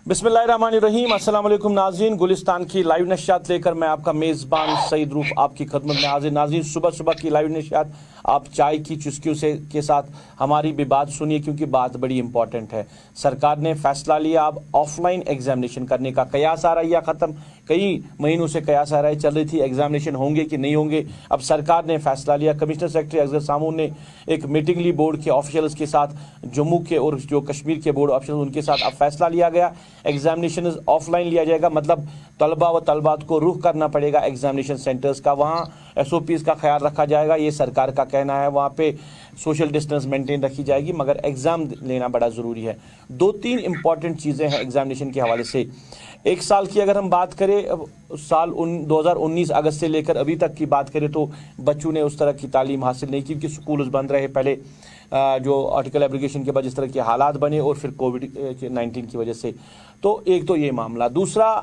बिस्मिल्लाहिर्रहमानिर्रहीम। अस्सलाम वालेकुम नाज़रीन, गुलिस्तान की लाइव नशियात लेकर मैं आपका मेज़बान सईद रूफ आपकी खदमत में हाजिर। नाज़रीन, सुबह सुबह की लाइव नशियात आप चाय की चुस्कियों से के साथ हमारी भी बात सुनिए, क्योंकि बात बड़ी इंपॉर्टेंट है। सरकार ने फैसला लिया अब ऑफलाइन एग्जामिनेशन करने का। कयास आ रहा है या ख़त्म, कई महीनों से कयास आ रहा है, चल रही थी एग्जामिनेशन होंगे कि नहीं होंगे। अब सरकार ने फैसला लिया। कमिश्नर सेक्रेटरी असगर सामून ने एक मीटिंग ली बोर्ड के ऑफिशियल्स के साथ, जम्मू के और जो कश्मीर के बोर्ड ऑफिशियल उनके साथ। अब फैसला लिया गया एग्जामिनेशन ऑफलाइन लिया जाएगा, मतलब तलबा व तलबात को रुख करना पड़ेगा एग्जामिनेशन सेंटर्स का, वहाँ SOPs का ख्याल रखा जाएगा, ये सरकार का कहना है। वहाँ पे सोशल डिस्टेंस मेंटेन रखी जाएगी, मगर एग्ज़ाम लेना बड़ा ज़रूरी है। दो तीन इंपॉर्टेंट चीज़ें हैं एग्जामिनेशन के हवाले से। एक साल की अगर हम बात करें, साल 2019 अगस्त से लेकर अभी तक की बात करें, तो बच्चों ने उस तरह की तालीम हासिल नहीं की, क्योंकि स्कूल बंद रहे पहले, जो आर्टिकल एप्लीकेशन के बाद जिस तरह के हालात बने, और फिर कोविड-19 की वजह से। तो एक तो ये मामला। दूसरा,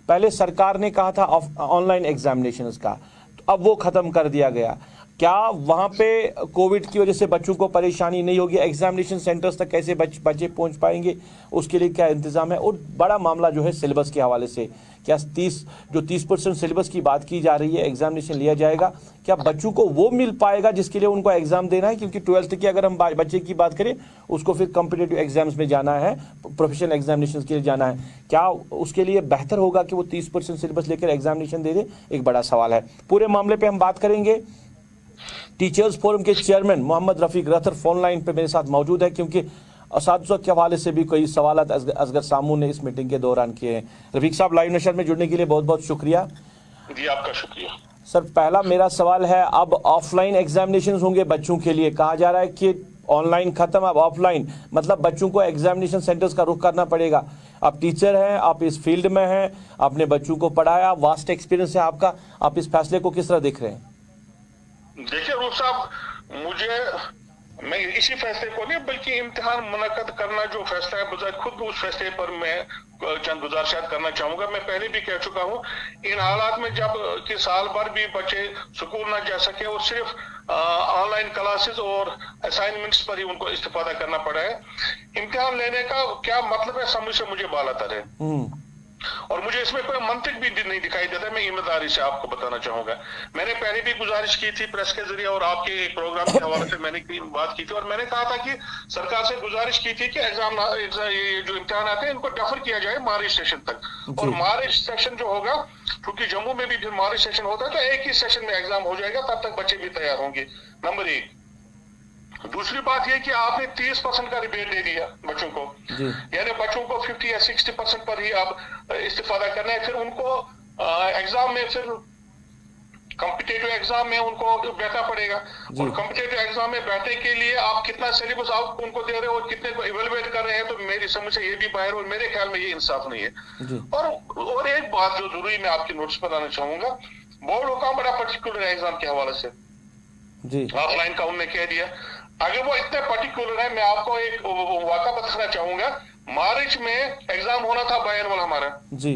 पहले सरकार ने कहा था ऑनलाइन एग्जामिनेशंस का, तो अब वो ख़त्म कर दिया गया। क्या वहाँ पे कोविड की वजह से बच्चों को परेशानी नहीं होगी? एग्जामिनेशन सेंटर्स तक कैसे बच्चे पहुँच पाएंगे, उसके लिए क्या इंतज़ाम है? और बड़ा मामला जो है सिलेबस के हवाले से, क्या 30% सिलेबस की बात की जा रही है, एग्जामिनेशन लिया जाएगा, क्या बच्चों को वो मिल पाएगा जिसके लिए उनको एग्ज़ाम देना है? क्योंकि 12th की अगर हम बच्चे की बात करें, उसको फिर कॉम्पिटिटिव एग्जाम्स में जाना है, प्रोफेशनल एग्जामिनेशन के लिए जाना है। क्या उसके लिए बेहतर होगा कि वो 30% सिलेबस लेकर एग्जामिनेशन दे दे? एक बड़ा सवाल है। पूरे मामले पर हम बात करेंगे। टीचर्स फोरम के chairman Mohammad Rafiq Rather phone line पे मेरे साथ मौजूद है, क्योंकि असातिज़ा के हवाले से भी कई सवालात असगर सामून ने इस मीटिंग के दौरान किए हैं। रफीक साहब, लाइव नशर में जुड़ने के लिए बहुत बहुत शुक्रिया। जी, आपका शुक्रिया। सर, पहला मेरा सवाल है, अब ऑफलाइन एग्जामिनेशन होंगे बच्चों के लिए, कहा जा रहा है कि ऑनलाइन खत्म, अब ऑफलाइन, मतलब बच्चों को एग्जामिनेशन सेंटर्स का रुख करना पड़ेगा। आप टीचर हैं, आप इस फील्ड में हैं, आपने बच्चों को पढ़ाया, वास्ट एक्सपीरियंस है आपका, आप इस फैसले को किस तरह देख रहे हैं? देखिए रूफ साहब, मैं इसी फैसले को नहीं बल्कि इम्तिहान मुनक्कद करना जो फैसला है, बजाय खुद उस फैसले पर मैं चंद गुजारिशात करना चाहूंगा। मैं पहले भी कह चुका हूं, इन हालात में जब कि साल भर भी बच्चे स्कूल ना जा सके और सिर्फ ऑनलाइन क्लासेस और असाइनमेंट्स पर ही उनको इस्तेफादा करना पड़ा है, इम्तिहान लेने का क्या मतलब है, समझ से मुझे बालातर है। और मुझे इसमें कोई मंतिक भी नहीं दिखाई देता। मैं ईमानदारी से आपको बताना चाहूंगा, मैंने पहले भी गुजारिश की थी प्रेस के जरिए और आपके प्रोग्राम के हवाले से मैंने बात की थी, और मैंने कहा था कि सरकार से गुजारिश की थी कि ये जो इम्तिहान आते हैं इनको डेफर किया जाए मार्च सेशन तक। और मार्च सेशन जो होगा, क्योंकि जम्मू में भी फिर मार्च सेशन होता है, तो एक ही सेशन में एग्जाम हो जाएगा, तब तक बच्चे भी तैयार होंगे। नंबर 1। दूसरी बात यह कि आपने 30% का रिबेट दे दिया बच्चों को, यानी बच्चों को 50 या 60% पर ही आप इस्तेफादा करना है। फिर उनको एग्जाम में, फिर कॉम्पिटिटिव एग्जाम में उनको बैठना पड़ेगा, और कॉम्पिटिटिव एग्जाम में बैठने के लिए आप कितना सिलेबस आप उनको दे रहे हो और कितने को इवेलुएट कर रहे हैं, तो मेरी समझ से ये भी बाहर, और मेरे ख्याल में ये इंसाफ नहीं है। और एक बात जो जरूरी मैं आपके नोटिस पर लाना चाहूंगा, बोर्ड हुकाम बड़ा पर्टिकुलर है एग्जाम के हवाले से, ऑफलाइन का उन्होंने कह दिया। अगर वो इतने पर्टिकुलर है, मैं आपको एक वाक़ा बताना चाहूंगा। मार्च में एग्जाम होना था बायनवल हमारा जी,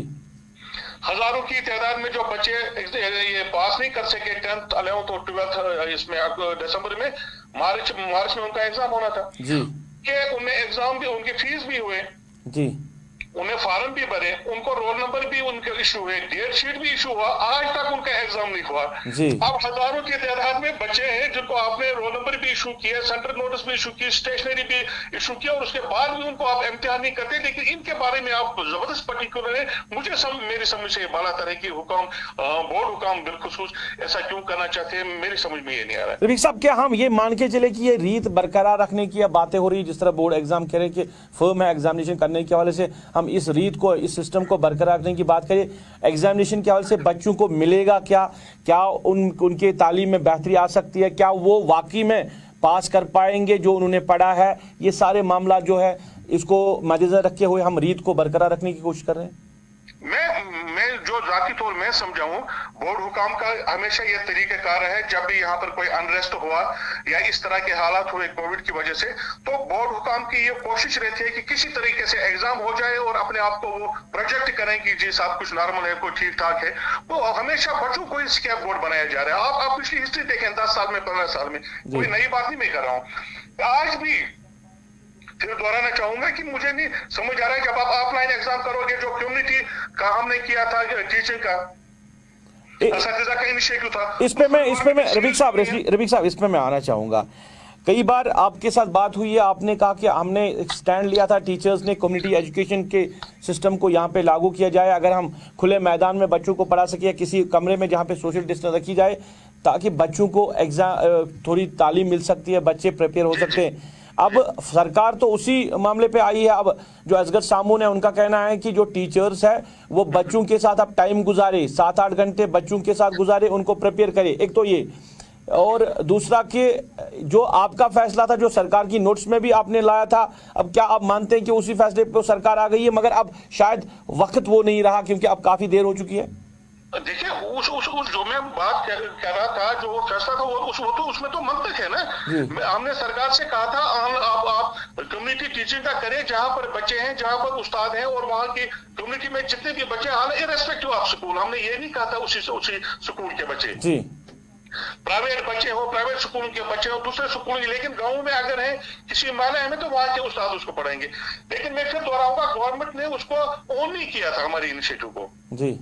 हजारों की तादाद में जो बच्चे ये पास नहीं कर सके 10th 11th और 12th, इसमें दिसंबर में, मार्च में उनका एग्जाम होना था जी, कि उनमें एग्जाम भी, उनके फीस भी हुए जी, उन्हें फॉर्म भी भरे, उनको रोल नंबर भी उनके इशू हुए, डेट शीट भी इशू हुआ, आज तक उनका एग्जाम नहीं हुआ जी। अब हजारों की तादाद में बच्चे हैं जिनको आपने रोल नंबर भी इशू किया, सेंट्रल नोटिस भी इशू की, स्टेशनरी भी इशू किया, और उसके बाद भी उनको आप इम्तिहान नहीं करते। लेकिन इनके बारे में आप जबरदस्त पर्टिकुलर है। मेरी समझ से बालातर है कि हुकाम, बोर्ड हुकाम बिलखुसूस ऐसा क्यों करना चाहते हैं, मेरी समझ में ये नहीं आ रहा है। रफीक साहब, क्या हम ये मान के चले कि ये रीत बरकरार रखने की बातें हो रही है, जिस तरह बोर्ड एग्जाम कह रहे हैं कि फर्म है एग्जामिनेशन करने के हवाले से, हम इस रीत को, इस सिस्टम को बरकरार रखने की बात करें, एग्जामिनेशन के हवाले से बच्चों को मिलेगा क्या उनके तालीम में बेहतरी आ सकती है? क्या वो वाकई में पास कर पाएंगे जो उन्होंने पढ़ा है? ये सारे मामला जो है, इसको मद्देनजर रखे हुए हम रीत को बरकरार रखने की कोशिश कर रहे हैं। मैं जो जाती तौर में समझाऊं, बोर्ड हुकाम का हमेशा यह तरीकाकार है, जब भी यहाँ पर कोई अनरेस्ट हुआ या इस तरह के हालात हुए कोविड की वजह से, तो बोर्ड हुकाम की ये कोशिश रहती है कि किसी तरीके से एग्जाम हो जाए और अपने आप को वो प्रोजेक्ट करें कि जी सब कुछ नॉर्मल है, कोई ठीक ठाक है। वो हमेशा बच्चों को स्कैप बोर्ड बनाया जा रहा है। आप पिछली हिस्ट्री देखें, 10 साल में 15 साल में, कोई नई बात नहीं मैं कर रहा हूँ। आज भी फिर दोहराना चाहूंगा कि मुझे नहीं समझ आ रहा है, जब आप ऑफलाइन एग्जाम करोगे, जो कम्युनिटी का हमने किया था टीचिंग का, असतिज़ा का इनिशिएटिव था, इसमें मैं रफीक साहब इसमें मैं आना चाहूंगा। कई बार आपके साथ बात हुई है, आपने कहा कि हमने एक स्टैंड लिया था, टीचर्स ने कम्युनिटी एजुकेशन के सिस्टम को यहाँ पे लागू किया जाए, अगर हम खुले मैदान में बच्चों को पढ़ा सके, किसी कमरे में जहाँ पे सोशल डिस्टेंस रखी जाए, ताकि बच्चों को एग्जाम थोड़ी तालीम मिल सकती है, बच्चे प्रिपेयर हो सकते हैं। अब सरकार तो उसी मामले पे आई है। अब जो असगर सामून है, उनका कहना है कि जो टीचर्स है वो बच्चों के साथ अब टाइम गुजारे, 7-8 घंटे बच्चों के साथ गुजारे, उनको प्रिपेयर करे। एक तो ये, और दूसरा कि जो आपका फैसला था, जो सरकार की नोट्स में भी आपने लाया था, अब क्या आप मानते हैं कि उसी फैसले पर सरकार आ गई है, मगर अब शायद वक्त वो नहीं रहा क्योंकि अब काफी देर हो चुकी है? देखिए, उस जो मैं बात कह रहा था, जो फैसला था, वो तो उसमें तो मंतक है ना। हमने सरकार से कहा था आप कम्युनिटी टीचिंग का करें, जहां पर बच्चे हैं, जहां पर उस्ताद हैं, और वहां की कम्युनिटी में जितने भी बच्चे हैं, इर्रेस्पेक्टिव ऑफ स्कूल। हमने ये नहीं कहा था उसी स्कूल के बच्चे, जी, प्राइवेट बच्चे हो, प्राइवेट स्कूल के बच्चे हो, दूसरे स्कूल के, लेकिन गांव में अगर है किसी माले में, तो वहां के उस्ताद उसको पढ़ाएंगे। लेकिन मैं फिर दोहराऊंगा, गवर्नमेंट ने उसको ऑन नहीं किया था, हमारे इनिशिएटिव को। जी,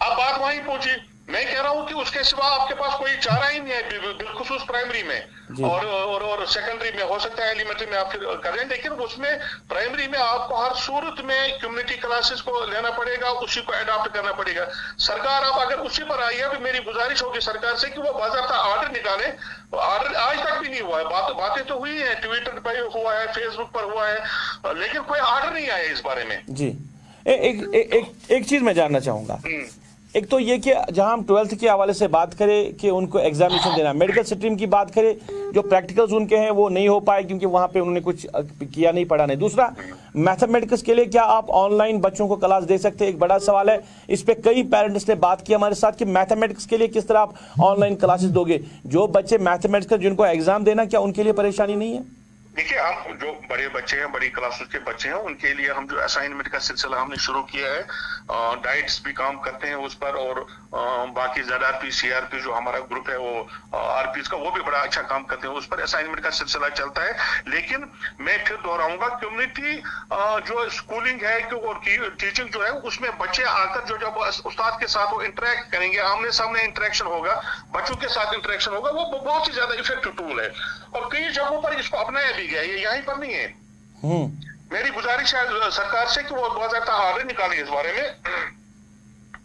अब बात वहीं पहुंची। मैं कह रहा हूं कि उसके सिवा आपके पास कोई चारा ही नहीं है, बिलखुसूस प्राइमरी में और सेकेंडरी में। हो सकता है एलिमेंट्री में आप फिर करें, लेकिन उसमें प्राइमरी में आपको हर सूरत में कम्युनिटी क्लासेस को लेना पड़ेगा, उसी को अडॉप्ट करना पड़ेगा। सरकार अब अगर उसी पर आई है, तो मेरी गुजारिश होगी सरकार से कि वो बाज़ाब्ता ऑर्डर निकाले। ऑर्डर आज तक भी नहीं हुआ है। बातें तो हुई है, ट्विटर पर हुआ है, फेसबुक पर हुआ है, लेकिन कोई ऑर्डर नहीं आया इस बारे में। जी, एक चीज मैं जानना चाहूंगा। एक तो ये कि जहां हम 12th के हवाले से बात करें कि उनको एग्जामिनेशन देना, मेडिकल स्ट्रीम की बात करें, जो प्रैक्टिकल्स उनके हैं वो नहीं हो पाए क्योंकि वहां पे उन्होंने कुछ किया नहीं, पढ़ा नहीं। दूसरा, मैथमेटिक्स के लिए क्या आप ऑनलाइन बच्चों को क्लास दे सकते हैं? एक बड़ा सवाल है। इस पे कई पेरेंट्स ने बात की हमारे साथ कि मैथमेटिक्स के लिए किस तरह आप ऑनलाइन क्लासेस दोगे? जो बच्चे मैथमेटिक्स का जिनको एग्जाम देना, क्या उनके लिए परेशानी नहीं है? देखिए, हम जो बड़े बच्चे हैं, बड़ी क्लासेस के बच्चे हैं, उनके लिए हम जो असाइनमेंट का सिलसिला हमने शुरू किया है, डाइट्स भी काम करते हैं उस पर, और बाकी ZRP CRP जो हमारा ग्रुप है, वो RPs का, वो भी बड़ा अच्छा काम करते हैं, उस पर असाइनमेंट का सिलसिला चलता है। लेकिन मैं फिर दोहराऊंगा, कम्युनिटी जो स्कूलिंग है और टीचिंग जो है, उसमें बच्चे आकर जो जब उस्ताद के साथ वो इंटरेक्ट करेंगे, आमने सामने इंटरेक्शन होगा, बच्चों के साथ इंटरेक्शन होगा, वो बहुत ही ज्यादा इफेक्टिव टूल है। और कई जगहों पर इसको अपनाया भी गया, ये यहीं पर नहीं है। मेरी गुजारिश है सरकार से कि वो बहुत ज्यादा ऑर्डर निकाले इस बारे में,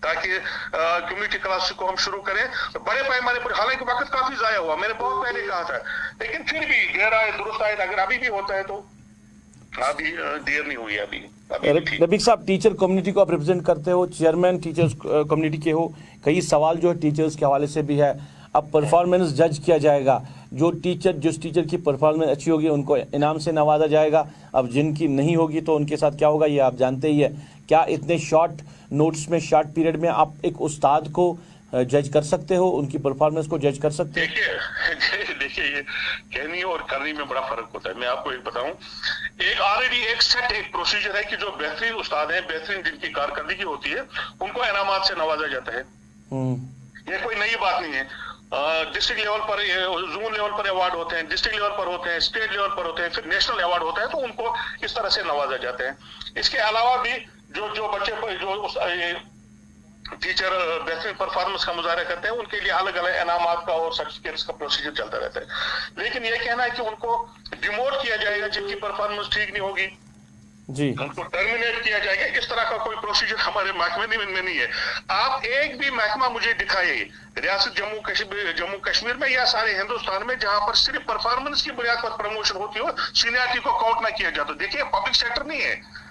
ताकि कम्युनिटी क्लास को हम शुरू करें बड़े पैमाने पर। हालांकि वक्त काफी जाया हुआ, मैंने बहुत पहले कहा था, लेकिन फिर भी देर आए दुरुस्त आए। अगर अभी भी होता है तो अभी देर नहीं हुई। अभी रफीक साहब, टीचर कम्युनिटी को आप रिप्रेजेंट करते हो, चेयरमैन टीचर्स कम्युनिटी के हो। कई सवाल जो है टीचर्स के हवाले से भी है। अब परफॉर्मेंस जज किया जाएगा, जिस टीचर की परफॉर्मेंस अच्छी होगी उनको इनाम से नवाजा जाएगा। अब जिनकी नहीं होगी तो उनके साथ क्या होगा, ये आप जानते ही है। क्या इतने शॉर्ट नोट्स में, शॉर्ट पीरियड में आप एक उस्ताद को जज कर सकते हो, उनकी परफॉर्मेंस को जज कर सकते हो? देखिए, ये कहनी और करनी में बड़ा फर्क होता है। मैं आपको एक बताऊं, एक ऑलरेडी एक प्रोसीजर है कि जो बेहतरीन उस्ताद है, बेहतरीन जिनकी कारकर्दगी होती है, उनको इनामात से नवाजा जाता है। ये कोई नई बात नहीं है। डिस्ट्रिक्ट लेवल पर, जोन लेवल पर अवार्ड होते हैं, डिस्ट्रिक्ट लेवल पर होते हैं, स्टेट लेवल पर होते हैं, फिर नेशनल अवार्ड होता है, तो उनको इस तरह से नवाजा जाते हैं। इसके अलावा भी जो बच्चे जो टीचर बेहतरीन परफॉर्मेंस का मुजाहरा करते हैं, उनके लिए अलग अलग इनामात का और सर्टिफिकेट्स का प्रोसीजर चलता रहता है। लेकिन ये कहना है कि उनको डिमोट किया जाएगा जिनकी परफॉर्मेंस ठीक नहीं होगी, जी, उनको टर्मिनेट किया जाएगा, इस तरह का कोई प्रोसीजर हमारे महकमे में नहीं है। आप एक भी महकमा मुझे दिखाइए रियासत जम्मू कश्मीर में या सारे हिंदुस्तान में, जहां पर सिर्फ परफॉर्मेंस की बुनियाद पर प्रमोशन होती हो, सीनियरिटी को काउंट ना किया जाता। देखिए, पब्लिक सेक्टर नहीं है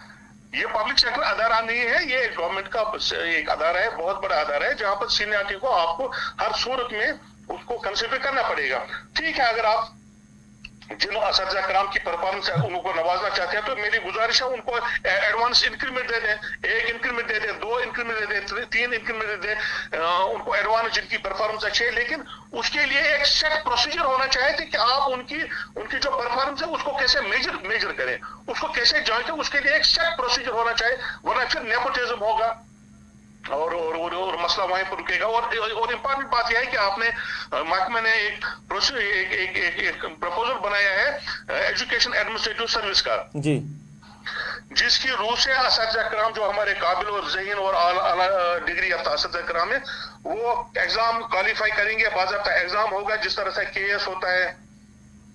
ये, पब्लिक सेक्टर अदारा नहीं है, ये गवर्नमेंट का एक अदारा है, बहुत बड़ा अदारा है, जहां पर सीनियरिटी को आपको हर सूरत में उसको कंसिडर करना पड़ेगा। ठीक है, अगर आप जिन असतिज़ा कराम की परफॉर्मेंस है उनको नवाजना चाहते हैं, तो मेरी गुजारिश है उनको एडवांस इंक्रीमेंट दे दें, 1 इंक्रीमेंट दे दें, 2 इंक्रीमेंट दे दें, 3 इंक्रीमेंट दे दें, उनको एडवांस जिनकी परफॉर्मेंस अच्छी है। लेकिन उसके लिए एक सेट प्रोसीजर होना चाहिए कि आप उनकी जो परफॉर्मेंस है उसको कैसे मेजर करें, उसको कैसे जांचें, उसके लिए एक सेट प्रोसीजर होना चाहिए, वरना फिर नेपोटिज्म होगा। और मसला वहीं पर रुकेगा। और इम्पोर्टेंट बात यह है कि आपने महकमे ने एक प्रपोजल बनाया है एजुकेशन एडमिनिस्ट्रेटिव सर्विस का जी, जिसकी रूह से असातिज़ा कराम जो हमारे काबिल और ज़हीन और आला डिग्री याफ्ता असातिज़ा कराम है वो एग्जाम क्वालिफाई करेंगे, बाज़ाब्ता एग्जाम होगा जिस तरह से KS होता है,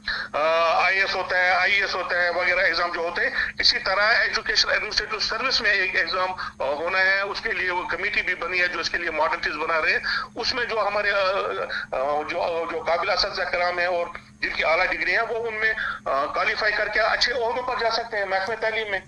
IAS होता है, IES होता है वगैरह एग्जाम जो होते हैं, इसी तरह एजुकेशन एडमिनिस्ट्रेटिव सर्विस में एक एग्जाम होना है। उसके लिए वो कमेटी भी बनी है जो इसके लिए मॉडलिटीज बना रहे हैं। उसमें जो हमारे जो काबिल असातिज़ा कराम है और जिनकी आला डिग्री है वो उनमें क्वालिफाई करके अच्छे ओहदों पर जा सकते हैं महकमे तालीम में।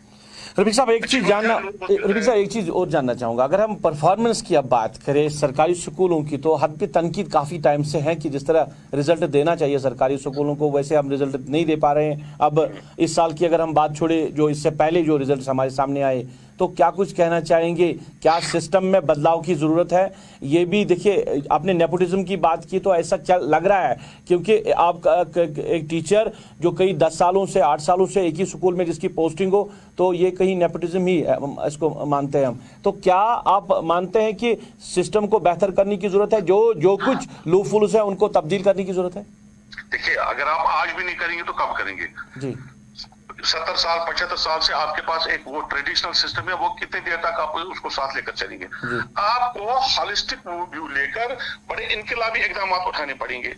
रफीक साहब एक चीज और जानना चाहूंगा, अगर हम परफॉर्मेंस की अब बात करें सरकारी स्कूलों की, तो हद पे तनकीद काफ़ी टाइम से है कि जिस तरह रिजल्ट देना चाहिए सरकारी स्कूलों को वैसे हम रिजल्ट नहीं दे पा रहे हैं। अब इस साल की अगर हम बात छोड़े, जो इससे पहले जो रिजल्ट हमारे सामने आए, तो क्या कुछ कहना चाहेंगे? क्या सिस्टम में बदलाव की ज़रूरत है? ये भी देखिए, आपने नेपोटिज्म की बात की तो ऐसा लग रहा है, क्योंकि आप एक टीचर जो कई 10 सालों से 8 सालों से एक ही स्कूल में जिसकी पोस्टिंग हो, तो ये कहीं नेपोटिज्म ही इसको मानते हैं हम। तो क्या आप मानते हैं कि सिस्टम को बेहतर करने की ज़रूरत है, जो कुछ लूपहोल्स है उनको तब्दील करने की ज़रूरत है? देखिए, अगर आप आज भी नहीं करेंगे तो कब करेंगे? जी, 70 साल 75 साल से आपके पास एक वो ट्रेडिशनल सिस्टम है, वो कितने देर तक आप उसको साथ लेकर चलेंगे? आपको हॉलिस्टिक व्यू लेकर बड़े इनकलाबी इकदाम उठाने पड़ेंगे।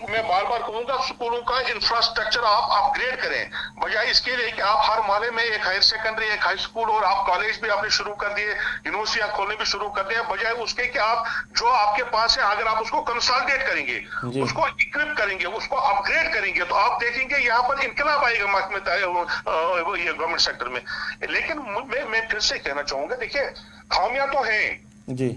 मैं बार बार कहूंगा, स्कूलों का इंफ्रास्ट्रक्चर आप अपग्रेड करें, बजाय इसके लिए कि आप हर मोहल्ले में एक हायर सेकेंडरी, एक हाई स्कूल और आप कॉलेज भी आपने शुरू कर दिए, यूनिवर्सिटियां खोलने भी शुरू कर दिए, बजाय उसके कि आप जो आपके पास है अगर आप उसको कंसोलिडेट करेंगे, उसको इक्विप करेंगे, उसको अपग्रेड करेंगे, तो आप देखेंगे यहाँ पर इनकलाब आएगा महकमे ये गवर्नमेंट सेक्टर में। लेकिन मैं फिर से कहना चाहूंगा, देखिए खामियां तो हैं जी,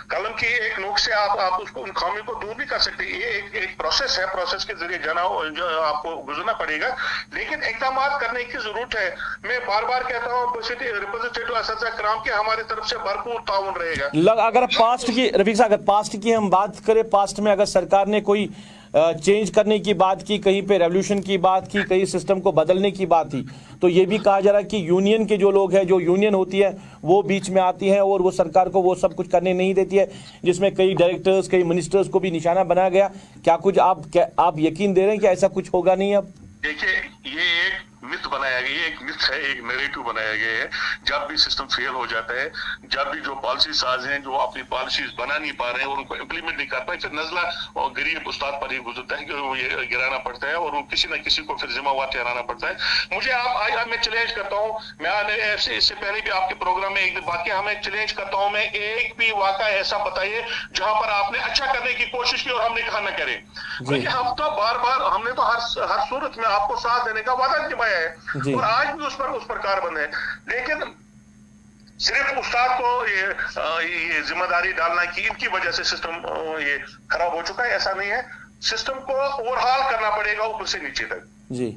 कलम की एक नोक से आप उसको उन खामियों को दूर भी कर सकते हैं। ये एक प्रोसेस है, प्रोसेस के जरिए जाना जो आपको गुजरना पड़ेगा, लेकिन इकदाम करने की जरूरत है। मैं बार बार कहता हूँ रिप्रेजेंटेटिव असातिज़ा कराम के हमारी तरफ से भरपूर ताउन रहेगा। अगर पास्ट की रफीक साहब, अगर पास्ट की हम बात करें, पास्ट में अगर सरकार ने कोई चेंज करने की बात की, कहीं पे रेवोल्यूशन की बात की, कहीं सिस्टम को बदलने की बात थी, तो ये भी कहा जा रहा है कि यूनियन के जो लोग हैं, जो यूनियन होती है वो बीच में आती है और वो सरकार को वो सब कुछ करने नहीं देती है, जिसमें कई डायरेक्टर्स, कई मिनिस्टर्स को भी निशाना बनाया गया। क्या कुछ आप यकीन दे रहे हैं कि ऐसा कुछ होगा नहीं? अब देखिए, ये एक मिथ बनाया गया, एक मिथ है, एक नैरेटिव बनाया गया है। जब भी सिस्टम फेल हो जाता है, जब भी जो पॉलिसी साज हैं जो अपनी पॉलिसीज बना नहीं पा रहे हैं और उनको इम्प्लीमेंट नहीं कर पाए, फिर नजला और गरीब उस्ताद पर ही गुजरता है कि वो ये गिराना पड़ता है और किसी न किसी को फिर जिम्मेवार ठहराना पड़ता है। मुझे आज मैं चैलेंज करता हूँ, मैं इससे पहले भी आपके प्रोग्राम में एक वाकया हमें चैलेंज करता हूँ, मैं एक भी वाकया ऐसा बताइए जहां पर आपने अच्छा करने की कोशिश की और हमने कहा न करें। हम तो बार बार हमने तो हर सूरत में आपको साथ देने का वादा निभाया है और आज भी उस पर कारबंद है, लेकिन सिर्फ उस्ताद को ये जिम्मेदारी डालना कि इनकी वजह से सिस्टम ये खराब हो चुका है, ऐसा नहीं है। सिस्टम को ओवरहाल करना पड़ेगा ऊपर से नीचे तक जी,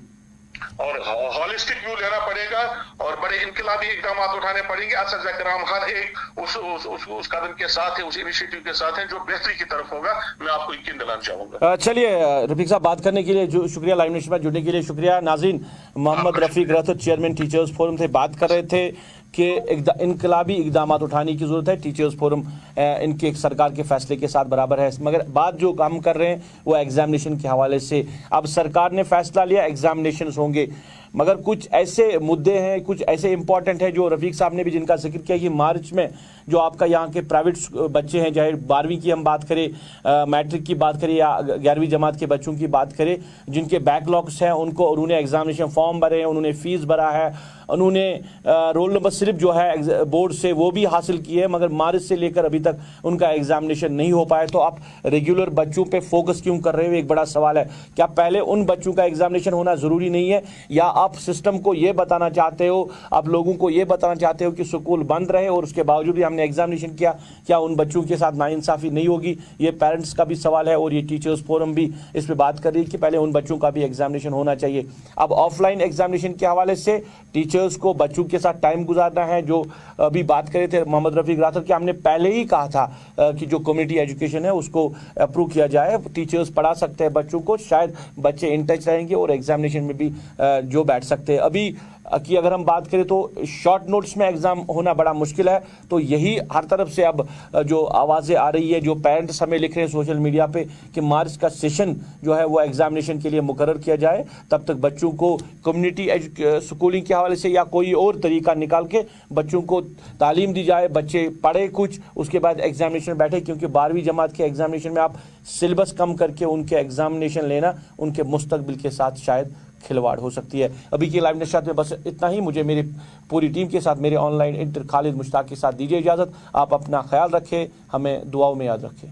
और हॉलिस्टिक व्यू लेना पड़ेगा और बड़े इनकलाबी इकदाम उठाने पड़ेंगे। असातिज़ा कराम हर एक उस कदम के साथ है, उस इनिशिएटिव के साथ है जो बेहतरी की तरफ होगा। मैं आपको यकीन दिलाना चाहूंगा। चलिए रफीक साहब, बात करने के लिए शुक्रिया, लाइव नेशन में जुड़ने के लिए शुक्रिया। नाज़रीन, Mohammad Rafiq Rathore chairman teachers forum से बात कर रहे थे कि इनकलाबी इकदाम उठाने की ज़रूरत है। टीचर्स फोरम इनके सरकार के फैसले के साथ बराबर है, मगर बात जो काम कर रहे हैं वो एग्जामिनेशन के हवाले से। अब सरकार ने फैसला लिया, एग्जामिनेशन होंगे, मगर कुछ ऐसे मुद्दे हैं, कुछ ऐसे इंपॉर्टेंट है जो रफीक साहब ने भी जिनका जिक्र किया कि मार्च में जो आपका यहाँ के प्राइवेट बच्चे हैं, चाहे 12वीं की हम बात करें, मैट्रिक की बात करें या 11वीं जमात के बच्चों की बात करें, जिनके बैकलॉग्स हैं उनको, उन्होंने एग्जामिनेशन फॉर्म भरे हैं, उन्होंने फीस भरा है, उन्होंने रोल नंबर स्लिप जो है बोर्ड से वो भी हासिल की है, मगर मार्च से लेकर अभी तक उनका एग्जामिनेशन नहीं हो पाया। तो आप रेगुलर बच्चों पे फोकस क्यों कर रहे हो? एक बड़ा सवाल है। क्या पहले उन बच्चों का एग्जामिनेशन होना ज़रूरी नहीं है, या आप सिस्टम को ये बताना चाहते हो, आप लोगों को ये बताना चाहते हो कि स्कूल बंद रहे और उसके बावजूद भी हमने एग्जामिनेशन किया? क्या उन बच्चों के साथ नाइंसाफ़ी नहीं होगी? ये पेरेंट्स का भी सवाल है और ये टीचर्स फोरम भी इस पर बात कर रही है कि पहले उन बच्चों का भी एग्जामिनेशन होना चाहिए। अब ऑफलाइन एग्जामिनेशन के हवाले से टीचर्स को बच्चों के साथ टाइम गुजारना है, जो अभी बात करे थे मोहम्मद रफीक राठौर कि हमने पहले ही कहा था कि जो कम्युनिटी एजुकेशन है उसको अप्रूव किया जाए, टीचर्स पढ़ा सकते हैं बच्चों को, शायद बच्चे इन टच रहेंगे और एग्जामिनेशन में भी जो बैठ सकते हैं। अभी की अगर हम बात करें तो शॉर्ट नोट्स में एग्ज़ाम होना बड़ा मुश्किल है। तो यही हर तरफ से अब जो आवाज़ें आ रही है, जो पेरेंट्स हमें लिख रहे हैं सोशल मीडिया पे कि मार्च का सेशन जो है वो एग्जामिनेशन के लिए मुकर्रर किया जाए, तब तक बच्चों को कम्युनिटी स्कूलिंग के हवाले से या कोई और तरीका निकाल के बच्चों को तालीम दी जाए, बच्चे पढ़े कुछ, उसके बाद एग्जामिनेशन बैठे। क्योंकि 12वीं जमात के एग्जामिनेशन में आप सिलेबस कम करके उनके एग्जामिनेशन लेना उनके मुस्तकबिल के साथ शायद खिलवाड़ हो सकती है। अभी की लाइव नशात में बस इतना ही। मुझे मेरी पूरी टीम के साथ, मेरे ऑनलाइन इंटर खालिद मुश्ताक के साथ दीजिए इजाज़त। आप अपना ख्याल रखें, हमें दुआओं में याद रखें।